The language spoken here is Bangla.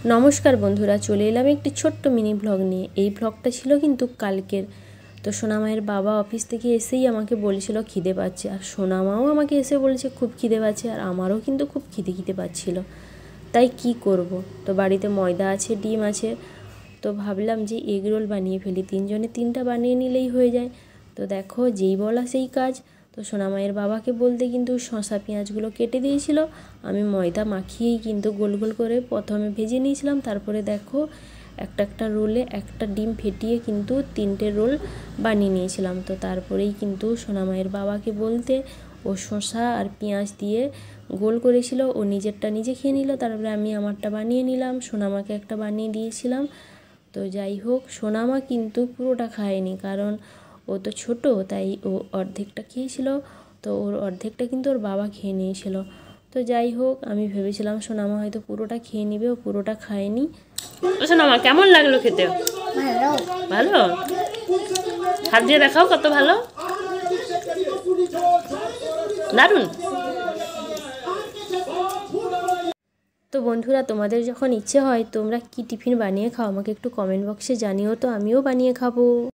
नमस्कार बंधुरा चले एलाम एक छोट्ट मिनी ब्लग निये। এই ব্লগটা ছিল কিন্তু কালকের। তো সোনামায়ের বাবা অফিস থেকে এসেই আমাকে বলেছিল খিদে পাচ্ছে, আর সোনামাও আমাকে এসে বলেছে খুব খিদে পাচ্ছে, আর আমারও কিন্তু খুব খিদে পাচ্ছিল। তাই কি করব, তো বাড়িতে ময়দা আছে, ডিম আছে, তো ভাবলাম যে এগ রোল বানিয়ে ফেলি। তিনজনে তিনটা বানিয়ে নিলেই হয়ে যায়। তো দেখো যেই বলা সেই কাজ। তো সোনামায়ের বাবাকে বলতে কিন্তু শসা পেঁয়াজগুলো কেটে দিয়েছিল। আমি ময়দা মাখিয়েই কিন্তু গোল গোল করে প্রথমে ভেজে নিয়েছিলাম। তারপরে দেখো একটা একটা রোলে একটা ডিম ফেটিয়ে কিন্তু তিনটে রোল বানিয়ে নিয়েছিলাম। তো তারপরেই কিন্তু সোনামায়ের বাবাকে বলতে ও শসা আর পেঁয়াজ দিয়ে গোল করেছিল, ও নিজেরটা নিজে খেয়ে নিল। তারপরে আমি আমারটা বানিয়ে নিলাম, সোনামাকে একটা বানিয়ে দিয়েছিলাম। তো যাই হোক, সোনামা কিন্তু পুরোটা খায়নি, কারণ ও তো ছোট, তাই ও অর্ধেকটা খেয়েছিল। তো ওর অর্ধেকটা কিন্তু ওর বাবা খেয়ে নিয়েছিল। তো যাই হোক, আমি ভেবেছিলাম সোনামা হয়তো পুরোটা খেয়ে নেবে, ও পুরোটা খায়নি। সোনামা কেমন লাগলো খেতে? ভালো। ভালো? হাত দিয়ে দেখাও কত ভালো, দারুণ। তো বন্ধুরা, তোমাদের যখন ইচ্ছে হয় তোমরা কি টিফিন বানিয়ে খাও আমাকে একটু কমেন্ট বক্সে জানিও, তো আমিও বানিয়ে খাবো।